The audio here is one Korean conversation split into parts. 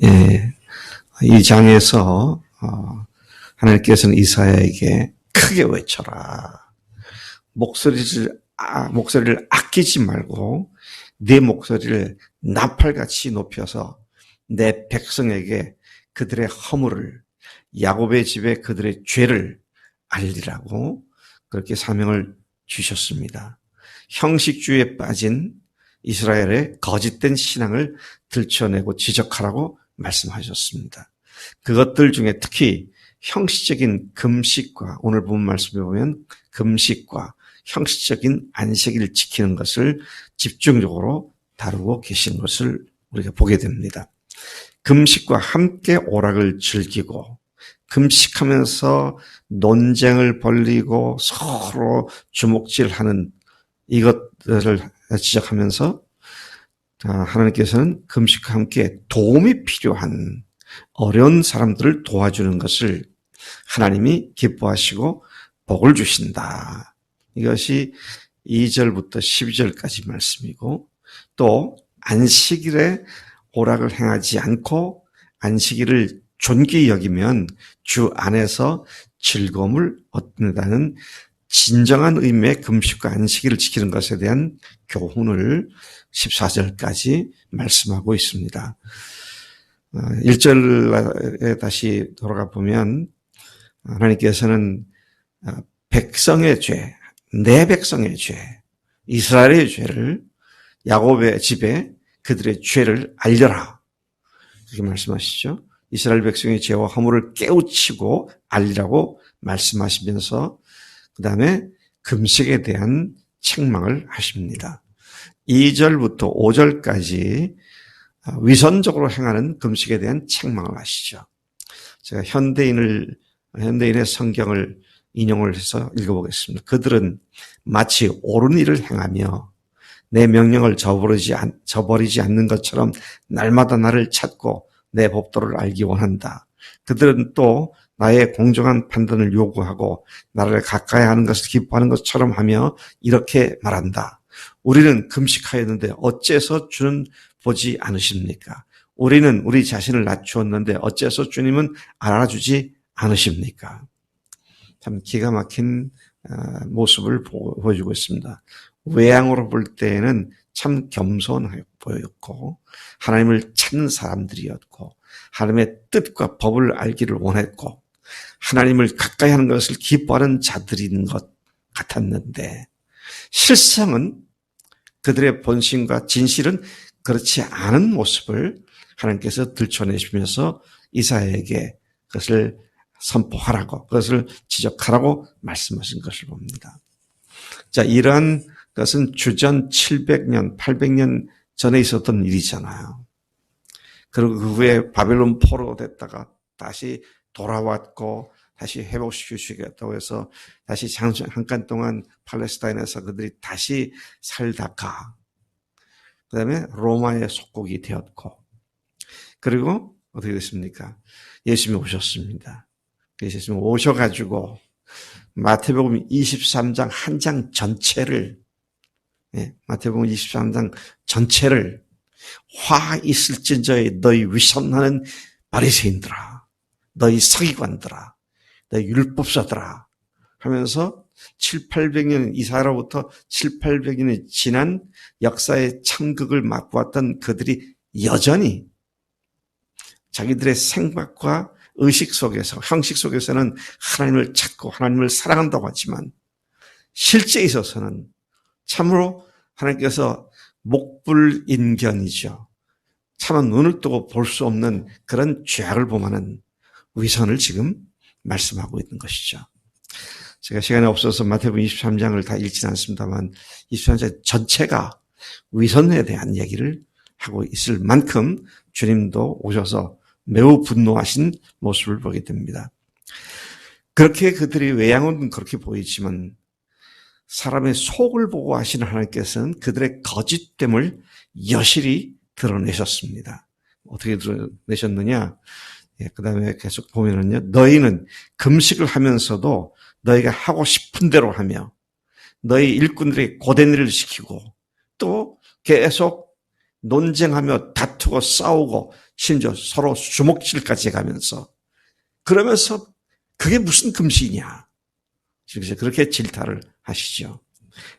예, 이 장에서 하나님께서는 이사야에게 크게 외쳐라. 목소리를 아끼지 말고 네 목소리를 나팔같이 높여서 내 백성에게 그들의 허물을, 야곱의 집에 그들의 죄를 알리라고 그렇게 사명을 주셨습니다. 형식주의에 빠진 이스라엘의 거짓된 신앙을 들춰내고 지적하라고 말씀하셨습니다. 그것들 중에 특히 형식적인 금식과, 오늘 본 말씀에 보면 금식과 형식적인 안식일을 지키는 것을 집중적으로 다루고 계신 것을 우리가 보게 됩니다. 금식과 함께 오락을 즐기고 금식하면서 논쟁을 벌이고 서로 주먹질하는 이것들을 지적하면서 하나님께서는 금식과 함께 도움이 필요한 어려운 사람들을 도와주는 것을 하나님이 기뻐하시고 복을 주신다. 이것이 2절부터 12절까지 말씀이고, 또 안식일에 오락을 행하지 않고 안식일을 존귀히 여기면 주 안에서 즐거움을 얻는다는 진정한 의미의 금식과 안식일을 지키는 것에 대한 교훈을 14절까지 말씀하고 있습니다. 1절에 다시 돌아가 보면 하나님께서는 백성의 죄, 내 백성의 죄, 이스라엘의 죄를, 야곱의 집에 그들의 죄를 알려라. 이렇게 말씀하시죠. 이스라엘 백성의 죄와 허물을 깨우치고 알리라고 말씀하시면서 그 다음에 금식에 대한 책망을 하십니다. 2절부터 5절까지 위선적으로 행하는 금식에 대한 책망을 하시죠. 제가 현대인의 성경을 인용을 해서 읽어보겠습니다. 그들은 마치 옳은 일을 행하며 내 명령을 저버리지 않는 것처럼 날마다 나를 찾고 내 법도를 알기 원한다. 그들은 또 나의 공정한 판단을 요구하고 나를 가까이 하는 것을 기뻐하는 것처럼 하며 이렇게 말한다. 우리는 금식하였는데 어째서 주는 보지 않으십니까? 우리는 우리 자신을 낮추었는데 어째서 주님은 알아주지 않으십니까? 참 기가 막힌 모습을 보여주고 있습니다. 외양으로 볼 때에는 참 겸손해 보였고 하나님을 찾는 사람들이었고 하나님의 뜻과 법을 알기를 원했고 하나님을 가까이 하는 것을 기뻐하는 자들인 것 같았는데 실상은 그들의 본심과 진실은 그렇지 않은 모습을 하나님께서 들춰내시면서 이사야에게 그것을 선포하라고, 그것을 지적하라고 말씀하신 것을 봅니다. 자, 이러한 것은 주전 700년, 800년 전에 있었던 일이잖아요. 그리고 그 후에 바벨론 포로 됐다가 다시 돌아왔고 다시 회복시키겠다고 해서 다시 잠깐 동안 팔레스타인에서 그들이 다시 살다가 그 다음에 로마의 속국이 되었고 그리고 어떻게 됐습니까? 예수님이 오셨습니다. 예수님이 오셔가지고 마태복음 23장 한 장 전체를 마태복음 23장 전체를 화 있을진저에 너희 위선하는 바리새인들아, 너희 서기관들아, 너희 율법사들아 하면서 700~800년 이사야로부터 700~800년이 지난 역사의 참극을 맛보았던 그들이 여전히 자기들의 생각과 의식 속에서, 형식 속에서는 하나님을 찾고 하나님을 사랑한다고 하지만 실제에 있어서는 참으로 하나님께서 목불인견이죠. 차마 눈을 뜨고 볼 수 없는 그런 죄악을 범하는 위선을 지금 말씀하고 있는 것이죠. 제가 시간이 없어서 마태복음 23장을 다 읽지는 않습니다만 23장 전체가 위선에 대한 얘기를 하고 있을 만큼 주님도 오셔서 매우 분노하신 모습을 보게 됩니다. 그렇게 그들이 외양은 그렇게 보이지만 사람의 속을 보고 하시는 하나님께서는 그들의 거짓됨을 여실히 드러내셨습니다. 어떻게 드러내셨느냐? 그 다음에 계속 보면은요, 너희는 금식을 하면서도 너희가 하고 싶은 대로 하며 너희 일꾼들에게 고된 일을 시키고 또 계속 논쟁하며 다투고 싸우고 심지어 서로 주먹질까지 해가면서 그러면서 그게 무슨 금식이냐. 그래서 그렇게 질타를 하시죠.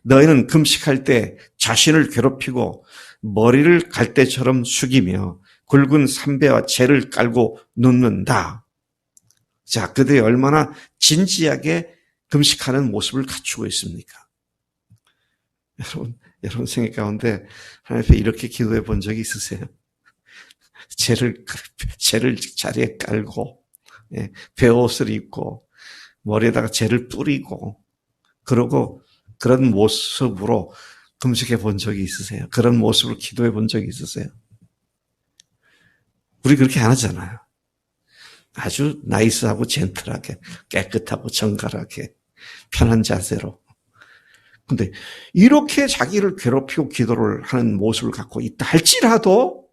너희는 금식할 때 자신을 괴롭히고 머리를 갈대처럼 숙이며 굵은 삼배와 재를 깔고 눕는다. 자, 그들이 얼마나 진지하게 금식하는 모습을 갖추고 있습니까? 여러분 생각 가운데 하나님 앞에 이렇게 기도해 본 적이 있으세요? 재를 자리에 깔고, 베옷을 입고, 머리에다가 재를 뿌리고, 그러고 그런 모습으로 금식해 본 적이 있으세요? 그런 모습으로 기도해 본 적이 있으세요? 우리 그렇게 안 하잖아요. 아주 나이스하고 젠틀하게, 깨끗하고 정갈하게, 편한 자세로. 근데 이렇게 자기를 괴롭히고 기도를 하는 모습을 갖고 있다 할지라도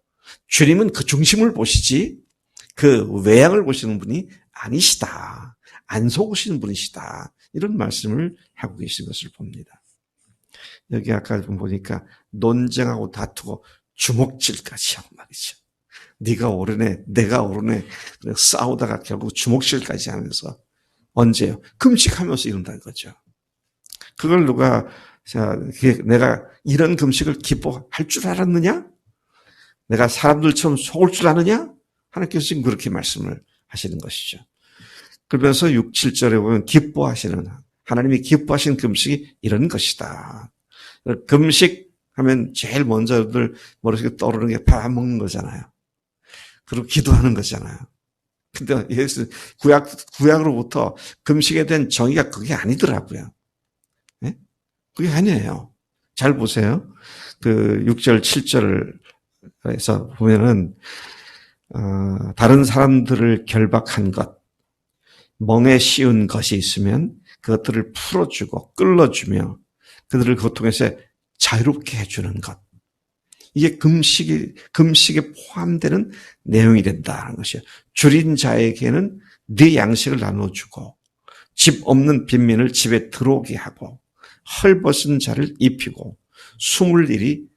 주님은 그 중심을 보시지 그 외양을 보시는 분이 아니시다. 안 속으시는 분이시다. 이런 말씀을 하고 계신 것을 봅니다. 여기 아까 보니까 논쟁하고 다투고 주먹질까지 하고 말이죠. 네가 옳으네, 내가 옳으네. 싸우다가 결국 주먹질까지 하면서 언제요? 금식하면서 이런다는 거죠. 그걸 누가 내가 이런 금식을 기뻐할 줄 알았느냐? 내가 사람들처럼 속을 줄 아느냐? 하나님께서 지금 그렇게 말씀을 하시는 것이죠. 그러면서 6, 7절에 보면 기뻐하시는 하나님이 기뻐하시는 금식이 이런 것이다. 금식하면 제일 먼저들 머릿속에 떠오르는 게 밥 안 먹는 거잖아요. 그리고 기도하는 거잖아요. 근데 예수 구약으로부터 금식에 대한 정의가 그게 아니더라고요. 네? 그게 아니에요. 잘 보세요. 그 6절, 7절에서 보면은 다른 사람들을 결박한 것, 멍에 씌운 것이 있으면 그것들을 풀어주고 끌어주며 그들을 그것 통해서 자유롭게 해주는 것. 이게 금식에 포함되는 내용이 된다는 것이에요. 줄인 자에게는 네 양식을 나눠주고 집 없는 빈민을 집에 들어오게 하고 헐벗은 자를 입히고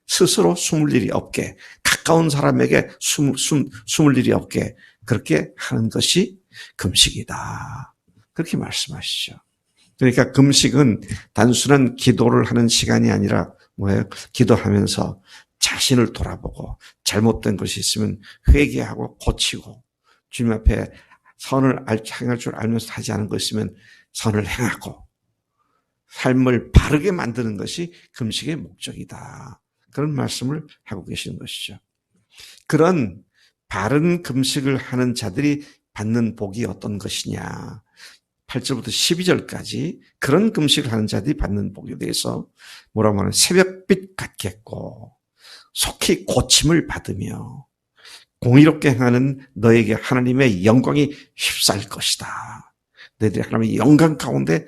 스스로 숨을 일이 없게 가까운 사람에게 숨을 일이 없게 그렇게 하는 것이 금식이다. 그렇게 말씀하시죠. 그러니까 금식은 단순한 기도를 하는 시간이 아니라 뭐예요? 기도하면서 자신을 돌아보고 잘못된 것이 있으면 회개하고 고치고 주님 앞에 선을 행할 줄 알면서 하지 않은 것이 있으면 선을 행하고 삶을 바르게 만드는 것이 금식의 목적이다. 그런 말씀을 하고 계시는 것이죠. 그런 바른 금식을 하는 자들이 받는 복이 어떤 것이냐. 8절부터 12절까지 그런 금식을 하는 자들이 받는 복에 대해서 뭐라고 하면 새벽빛 같겠고 속히 고침을 받으며 공의롭게 행하는 너에게 하나님의 영광이 휩싸일 것이다. 너희들이 하나님의 영광 가운데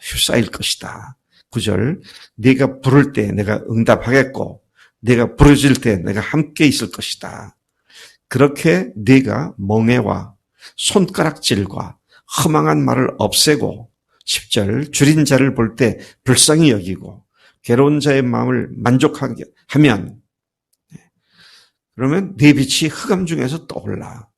휩싸일 것이다. 9절 네가 부를 때 내가 응답하겠고 네가 부르짖을 때 내가 함께 있을 것이다. 그렇게 네가 멍에와 손가락질과 허망한 말을 없애고 10절 줄인 자를 볼 때 불쌍히 여기고 괴로운 자의 마음을 만족하게 하면 그러면 네 빛이 흑암 중에서 떠올라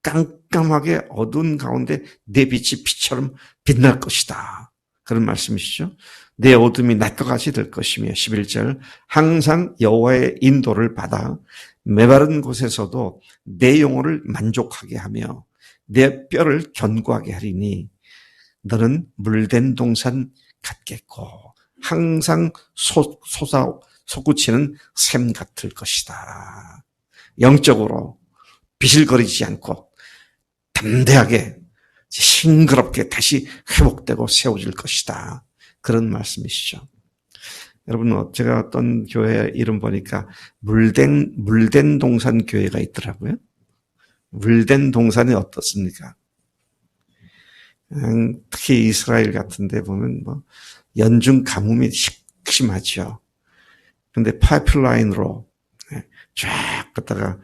깜깜하게 어두운 가운데 네 빛이 빛처럼 빛날 것이다. 그런 말씀이시죠. 내 어둠이 낮과 같이 될 것이며 11절 항상 여호와의 인도를 받아 메마른 곳에서도 내 영혼을 만족하게 하며 내 뼈를 견고하게 하리니 너는 물된 동산 같겠고 항상 솟구치는 샘 같을 것이다. 영적으로 비실거리지 않고 담대하게 싱그럽게 다시 회복되고 세워질 것이다. 그런 말씀이시죠. 여러분, 제가 어떤 교회 이름 보니까 물된 동산 교회가 있더라고요. 물된 동산이 어떻습니까? 특히 이스라엘 같은 데 보면 연중 가뭄이 심하죠. 근데 파이프라인으로 쫙 갖다가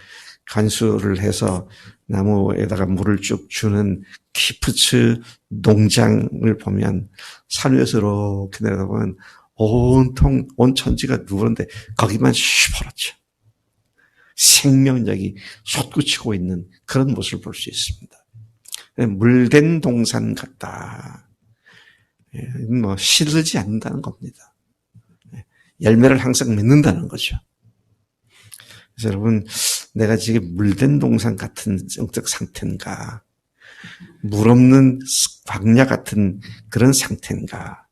관수를 해서 나무에다가 물을 쭉 주는 키프츠 농장을 보면 산 위에서 이렇게 내려다보면 온 천지가 누런데 거기만 시퍼렇죠. 생명력이 솟구치고 있는 그런 모습을 볼 수 있습니다. 물된 동산 같다. 뭐 시들지 않는다는 겁니다. 열매를 항상 맺는다는 거죠. 그래서 여러분, 내가 지금 물된 동산 같은 영적 상태인가, 물 없는 광야 같은 그런 상태인가.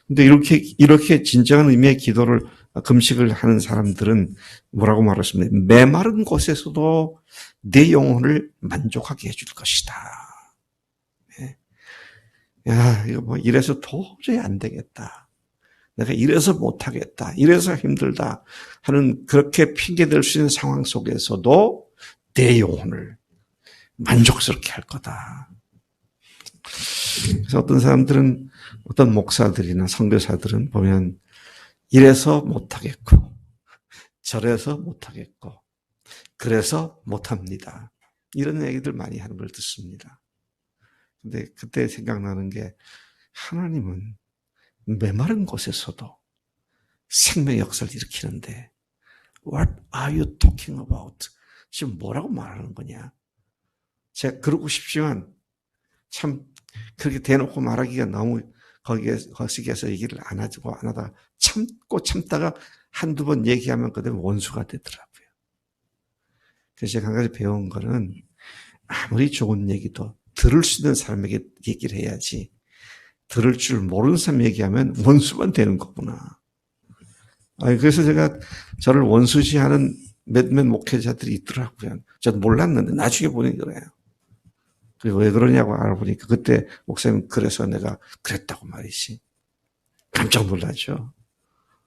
근데 이렇게 진정한 의미의 기도를, 금식을 하는 사람들은 뭐라고 말했습니까? 메마른 곳에서도 내 영혼을 만족하게 해줄 것이다. 야, 이거 뭐 이래서 도저히 안 되겠다. 내가 이래서 못하겠다. 이래서 힘들다. 하는 그렇게 핑계댈 수 있는 상황 속에서도 내 영혼을 만족스럽게 할 거다. 그래서 어떤 사람들은, 어떤 목사들이나 선교사들은 보면 이래서 못하겠고, 저래서 못하겠고, 그래서 못합니다. 이런 얘기들 많이 하는 걸 듣습니다. 근데 그때 생각나는 게, 하나님은 메마른 곳에서도 생명의 역사를 일으키는데, What are you talking about? 지금 뭐라고 말하는 거냐? 제가 그러고 싶지만, 참, 그렇게 대놓고 말하기가 너무 거시기해서 얘기를 안 하다 참다가 한두 번 얘기하면 그대로 원수가 되더라고요. 그래서 제가 한 가지 배운 거는, 아무리 좋은 얘기도 들을 수 있는 사람에게 얘기를 해야지, 들을 줄 모르는 사람 얘기하면 원수만 되는 거구나. 그래서 제가 저를 원수시하는 몇몇 목회자들이 있더라고요. 저도 몰랐는데 나중에 보니 그래요. 그리고 왜 그러냐고 알아보니까 그때 목사님 그래서 내가 그랬다고 말이지. 깜짝 놀라죠.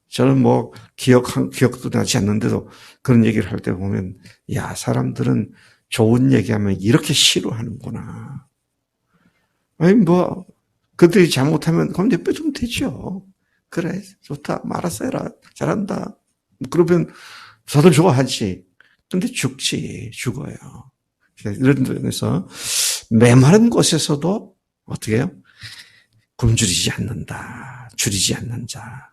저는 뭐 기억도 나지 않는데도 그런 얘기를 할 때 보면, 야, 사람들은 좋은 얘기하면 이렇게 싫어하는구나. 아니 뭐 그들이 잘못하면 그럼 내빼주면 되죠. 그래, 좋다, 알았어 해라, 잘한다. 그러면 저도 좋아하지. 근데 죽어요. 이런 점에서 메마른 곳에서도 어떻게 해요? 굶주리지 않는다. 줄이지 않는 자.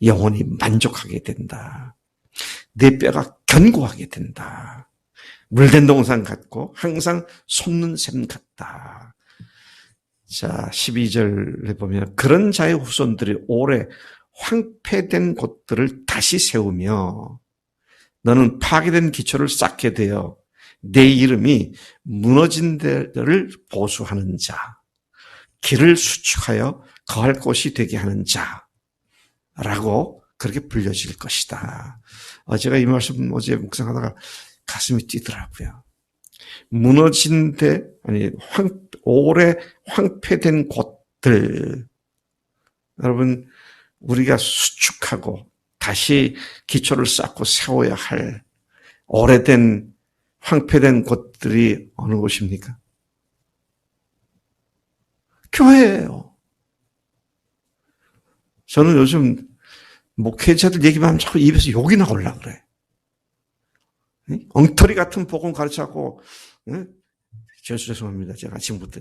영혼이 만족하게 된다. 내 뼈가 견고하게 된다. 물된 동산 같고 항상 솟는 샘 같다. 자, 12절에 보면 그런 자의 후손들이 오래 황폐된 곳들을 다시 세우며 너는 파괴된 기초를 쌓게 되어 내 이름이 무너진 데를 보수하는 자, 길을 수축하여 거할 곳이 되게 하는 자라고 그렇게 불려질 것이다. 제가 이 말씀 어제 묵상하다가 가슴이 뛰더라고요. 무너진 데, 오래 황폐된 곳들. 여러분, 우리가 수축하고 다시 기초를 쌓고 세워야 할 오래된 황폐된 곳들이 어느 곳입니까? 교회예요. 저는 요즘 목회자들 얘기만 하면 자꾸 입에서 욕이 나오려고 그래. 엉터리 같은 복음 가르쳐갖고, 죄송합니다. 제가 지금부터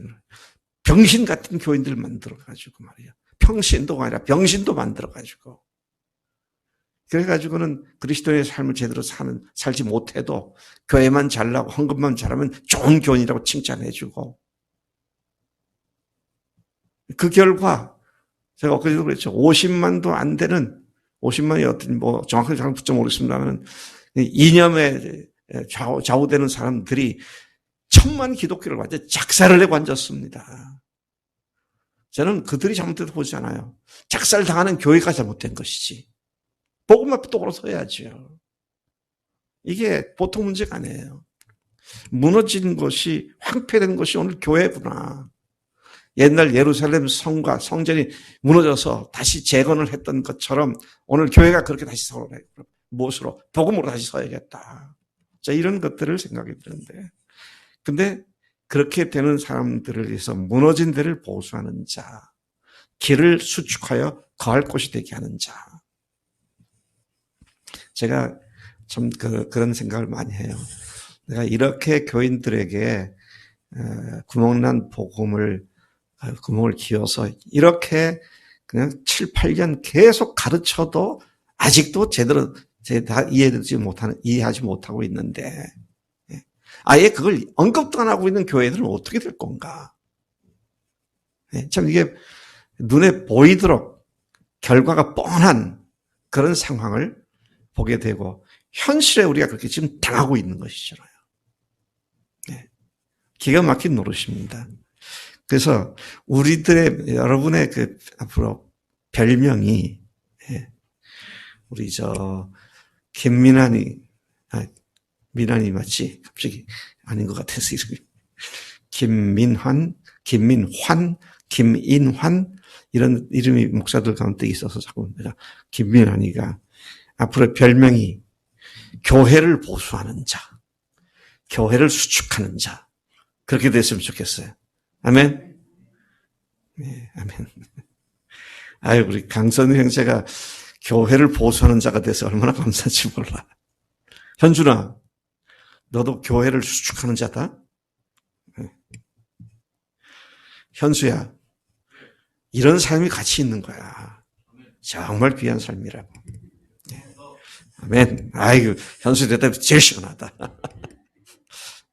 병신 같은 교인들 만들어가지고 말이야. 평신도가 아니라 병신도 만들어가지고. 그래가지고는 그리스도의 삶을 제대로 살지 못해도 교회만 잘나고 헌금만 잘하면 좋은 교인이라고 칭찬해주고. 그 결과, 제가 엊그제도 그랬죠. 50만도 안 되는, 50만이 어떤, 정확하게 잘 붙여 모르겠습니다만, 이념에 좌우되는 사람들이 1000만 기독교를 완전 작살을 내고 앉았습니다. 저는 그들이 잘못돼도 보지 않아요. 작살당하는 교회가 잘못된 것이지. 복음만 똑바로 서야죠. 이게 보통 문제가 아니에요. 무너진 것이, 황폐된 것이 오늘 교회구나. 옛날 예루살렘 성과 성전이 무너져서 다시 재건을 했던 것처럼 오늘 교회가 그렇게 다시 서야 무엇으로? 복음으로 다시 서야겠다. 자, 이런 것들을 생각이 드는데. 근데 그렇게 되는 사람들을 위해서 무너진 데를 보수하는 자, 길을 수축하여 거할 곳이 되게 하는 자. 제가 참 그런 생각을 많이 해요. 내가 이렇게 교인들에게 구멍난 복음을 구멍을 기어서 이렇게 그냥 7, 8년 계속 가르쳐도 아직도 제대로 다 이해하지 못하고 있는데, 아예 그걸 언급도 안 하고 있는 교회들은 어떻게 될 건가? 참 이게 눈에 보이도록 결과가 뻔한 그런 상황을 보게 되고, 현실에 우리가 그렇게 지금 당하고 있는 것이잖아요. 기가 막힌 노릇입니다. 그래서 여러분의 앞으로 별명이, 우리 김민환이, 민환이 맞지? 갑자기 아닌 것 같아서 이름이. 김민환, 김인환, 이런 이름이 목사들 가운데 있어서 자꾸 내가 김민환이가 앞으로 별명이 교회를 보수하는 자, 교회를 수축하는 자, 그렇게 됐으면 좋겠어요. 아멘? 네, 아멘. 아유, 우리 강선우 형제가 교회를 보수하는 자가 돼서 얼마나 감사한지 몰라. 현준아, 너도 교회를 수축하는 자다? 현수야, 이런 삶이 같이 있는 거야. 정말 귀한 삶이라고. 아멘. 아이고, 현수 대답이 제일 시원하다.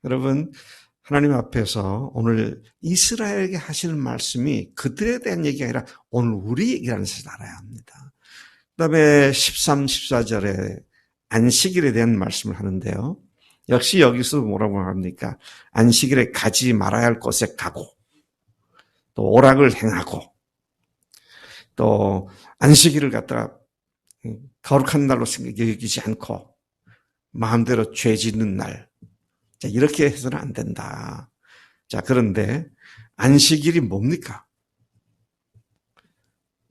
여러분, 하나님 앞에서 오늘 이스라엘에게 하시는 말씀이 그들에 대한 얘기가 아니라 오늘 우리 얘기라는 것을 알아야 합니다. 그 다음에 13, 14절에 안식일에 대한 말씀을 하는데요. 역시 여기서 뭐라고 합니까? 안식일에 가지 말아야 할 곳에 가고, 또 오락을 행하고, 또 안식일을 갖다가 거룩한 날로 여기지 않고 마음대로 죄 짓는 날, 자, 이렇게 해서는 안 된다. 자, 그런데 안식일이 뭡니까?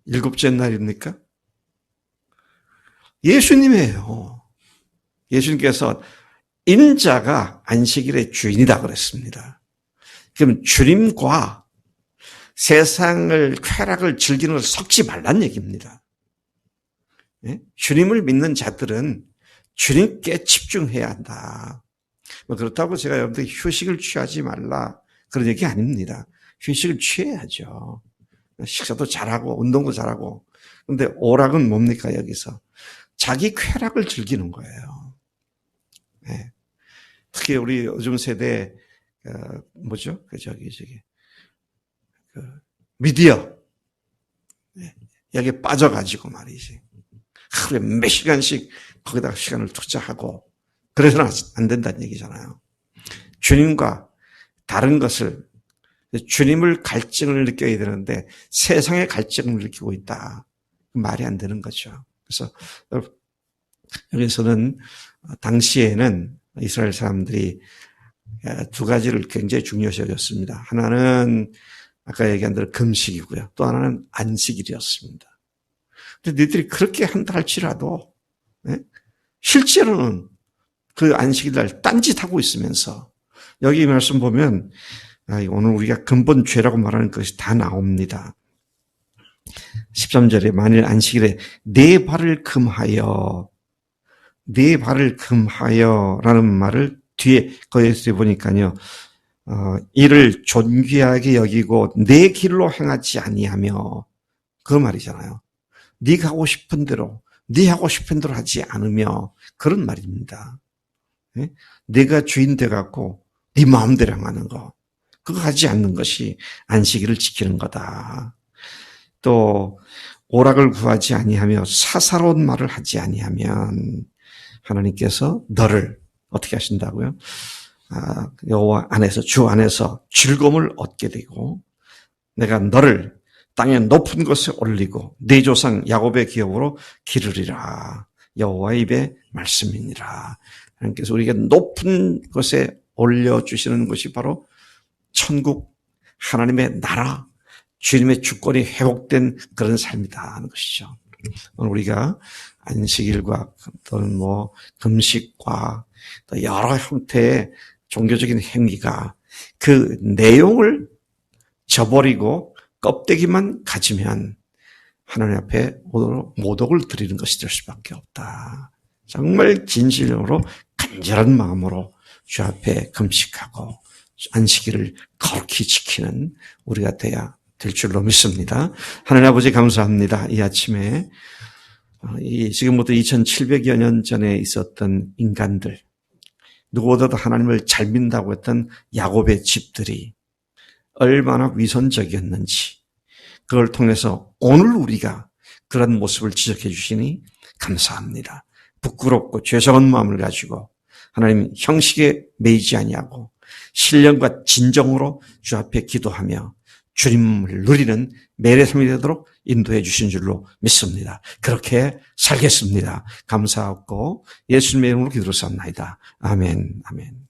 7째 날입니까? 예수님이에요. 예수님께서 인자가 안식일의 주인이다 그랬습니다. 그럼 주님과 세상을 쾌락을 즐기는 걸 섞지 말란 얘기입니다. 주님을 믿는 자들은 주님께 집중해야 한다. 그렇다고 제가 여러분들 휴식을 취하지 말라 그런 얘기 아닙니다. 휴식을 취해야죠. 식사도 잘하고 운동도 잘하고. 그런데 오락은 뭡니까 여기서? 자기 쾌락을 즐기는 거예요. 네. 특히 우리 요즘 세대 뭐죠? 미디어 여기에 빠져가지고 말이지. 하루에 몇 시간씩 거기다가 시간을 투자하고 그래서는 안 된다는 얘기잖아요. 주님과 다른 것을, 주님을 갈증을 느껴야 되는데 세상의 갈증을 느끼고 있다. 말이 안 되는 거죠. 그래서 여기서는 당시에는 이스라엘 사람들이 두 가지를 굉장히 중요시 여겼습니다. 하나는 아까 얘기한 대로 금식이고요. 또 하나는 안식일이었습니다. 근데 너희들이 그렇게 한다 할지라도 실제로는 그 안식일 날 딴짓하고 있으면서 여기 말씀 보면 오늘 우리가 근본 죄라고 말하는 것이 다 나옵니다. 13절에 만일 안식일에 네 발을 금하여 라는 말을 뒤에 거기에 보니까요. 이를 존귀하게 여기고 내 길로 행하지 아니하며 그 말이잖아요. 네가 하고 싶은 대로 네 하고 싶은 대로 하지 않으며 그런 말입니다. 내가 주인 돼갖고 네 마음대로 행하는 거 그거 하지 않는 것이 안식일을 지키는 거다. 또 오락을 구하지 아니하며 사사로운 말을 하지 아니하면 하나님께서 너를 어떻게 하신다고요? 여호와 안에서 주 안에서 즐거움을 얻게 되고 내가 너를 땅의 높은 곳에 올리고 네 조상 야곱의 기업으로 기르리라. 여호와의 입의 말씀이니라. 하나님께서 우리에게 높은 곳에 올려주시는 것이 바로 천국 하나님의 나라 주님의 주권이 회복된 그런 삶이다 하는 것이죠. 오늘 우리가 안식일과 또는 금식과 또 여러 형태의 종교적인 행위가 그 내용을 저버리고 껍데기만 가지면 하나님 앞에 모독을 드리는 것이 될 수밖에 없다. 정말 진실로 간절한 마음으로 주 앞에 금식하고 안식일을 거룩히 지키는 우리가 돼야 될 줄로 믿습니다. 하나님 아버지 감사합니다. 이 아침에 지금부터 2700여 년 전에 있었던 인간들, 누구보다도 하나님을 잘 믿는다고 했던 야곱의 집들이 얼마나 위선적이었는지, 그걸 통해서 오늘 우리가 그런 모습을 지적해 주시니 감사합니다. 부끄럽고 죄송한 마음을 가지고 하나님 형식에 매이지 아니하고 신령과 진정으로 주 앞에 기도하며 주님을 누리는 매일의 삶이 되도록 인도해 주신 줄로 믿습니다. 그렇게 살겠습니다. 감사하고 예수님의 이름으로 기도를 쌉니다. 아멘, 아멘.